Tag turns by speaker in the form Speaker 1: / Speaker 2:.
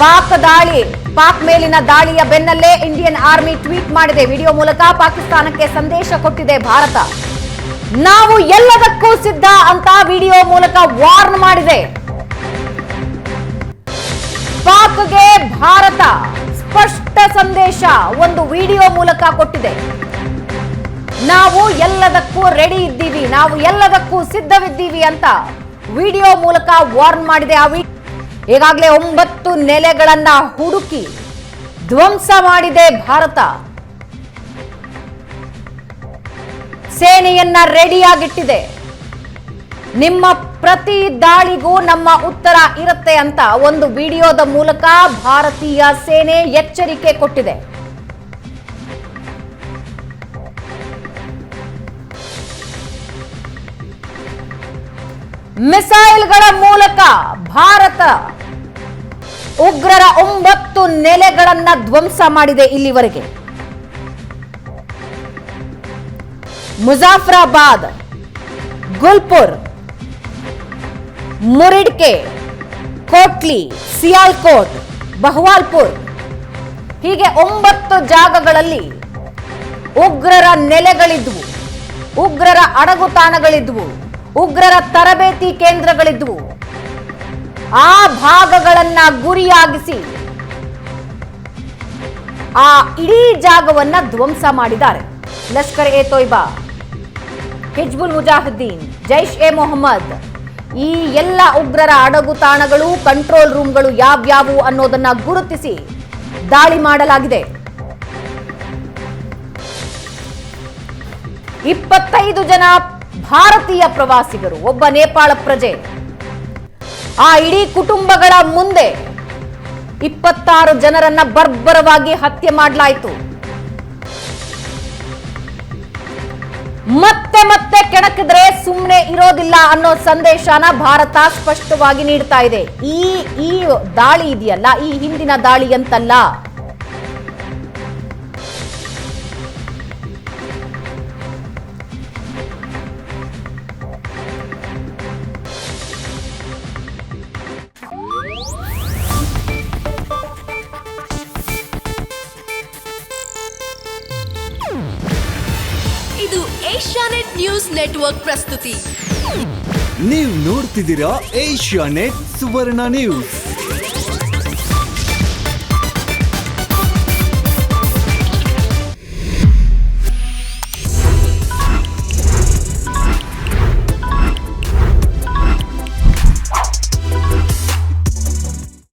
Speaker 1: ಪಾಕ್ ಮೇಲಿನ ದಾಳಿಯ ಬೆನ್ನಲ್ಲೇ ಇಂಡಿಯನ್ ಆರ್ಮಿ ಟ್ವೀಟ್ ಮಾಡಿದೆ. ವಿಡಿಯೋ ಮೂಲಕ ಪಾಕಿಸ್ತಾನಕ್ಕೆ ಸಂದೇಶ ಕೊಟ್ಟಿದೆ ಭಾರತ. ನಾವು ಎಲ್ಲದಕ್ಕೂ ಸಿದ್ಧ ಅಂತ ವಿಡಿಯೋ ಮೂಲಕ ವಾರ್ನ್ ಮಾಡಿದೆ. ಪಾಕ್ಗೆ ಭಾರತ ಸ್ಪಷ್ಟ ಸಂದೇಶ ಒಂದು ವಿಡಿಯೋ ಮೂಲಕ ಕೊಟ್ಟಿದೆ. ನಾವು ಎಲ್ಲದಕ್ಕೂ ರೆಡಿ ಇದ್ದೀವಿ, ನಾವು ಎಲ್ಲದಕ್ಕೂ ಸಿದ್ಧವಿದ್ದೀವಿ ಅಂತ ವಿಡಿಯೋ ಮೂಲಕ ವಾರ್ನ್ ಮಾಡಿದೆ. ಈಗಾಗಲೇ 9 ನೆಲೆಗಳನ್ನ ಹುಡುಕಿ ಧ್ವಂಸ ಮಾಡಿದೆ ಭಾರತ. ಸೇನೆಯನ್ನ ರೆಡಿಯಾಗಿಟ್ಟಿದೆ. ನಿಮ್ಮ ಪ್ರತಿ ದಾಳಿಗೂ ನಮ್ಮ ಉತ್ತರ ಇರುತ್ತೆ ಅಂತ ಒಂದು ವಿಡಿಯೋದ ಮೂಲಕ ಭಾರತೀಯ ಸೇನೆ ಎಚ್ಚರಿಕೆ ಕೊಟ್ಟಿದೆ. ಮಿಸೈಲ್ಗಳ ಮೂಲಕ ಭಾರತ ಉಗ್ರರ 9 ನೆಲೆಗಳನ್ನ ಧ್ವಂಸ ಮಾಡಿದೆ. ಇಲ್ಲಿವರೆಗೆ ಮುಜಾಫರಾಬಾದ್, ಗುಲ್ಪುರ್, ಮುರಿಡ್ಕೆ, ಕೋಟ್ಲಿ, ಸಿಯಾಲ್ಕೋಟ್, ಬಹವಾಲ್ಪುರ್ ಹೀಗೆ 9 ಜಾಗಗಳಲ್ಲಿ ಉಗ್ರರ ನೆಲೆಗಳಿದ್ವು, ಉಗ್ರರ ಅಡಗುತಾಣಗಳಿದ್ವು, ಉಗ್ರರ ತರಬೇತಿ ಕೇಂದ್ರಗಳಿದ್ವು. ಆ ಭಾಗಗಳನ್ನ ಗುರಿಯಾಗಿಸಿ ಆ ಇಡೀ ಜಾಗವನ್ನ ಧ್ವಂಸ ಮಾಡಿದ್ದಾರೆ. ಲಷ್ಕರ್ ಎ ತೊಯ್ಬಾ, ಹಿಜ್ಬುಲ್ ಮುಜಾಹಿದ್ದೀನ್, ಜೈಷ್ ಎ ಮೊಹಮ್ಮದ್ ಈ ಎಲ್ಲ ಉಗ್ರರ ಅಡಗುತಾಣಗಳು, ಕಂಟ್ರೋಲ್ ರೂಮ್ಗಳು ಯಾವ್ಯಾವು ಅನ್ನೋದನ್ನ ಗುರುತಿಸಿ ದಾಳಿ ಮಾಡಲಾಗಿದೆ. 25 ಜನ ಭಾರತೀಯ ಪ್ರವಾಸಿಗರು, ಒಬ್ಬ ನೇಪಾಳ ಪ್ರಜೆ, ಆ ಇಡೀ ಕುಟುಂಬಗಳ ಮುಂದೆ 26 ಜನರನ್ನ ಬರ್ಬರವಾಗಿ ಹತ್ಯೆ ಮಾಡಲಾಯಿತು. ಮತ್ತೆ ಮತ್ತೆ ಕೆಣಕಿದ್ರೆ ಸುಮ್ಮನೆ ಇರೋದಿಲ್ಲ ಅನ್ನೋ ಸಂದೇಶನ ಭಾರತ ಸ್ಪಷ್ಟವಾಗಿ ನೀಡ್ತಾ ಇದೆ. ಈ ದಾಳಿ ಇದೆಯಲ್ಲ, ಈ ಹಿಂದಿನ ದಾಳಿ ಅಂತಲ್ಲ.
Speaker 2: ಇದು ಏಷ್ಯಾನೆಟ್ ನ್ಯೂಸ್ ನೆಟ್ವರ್ಕ್ ಪ್ರಸ್ತುತಿ.
Speaker 3: ನೀವು ನೋಡ್ತಿದ್ದೀರಾ ಏಷ್ಯಾನೆಟ್ ಸುವರ್ಣ ನ್ಯೂಸ್.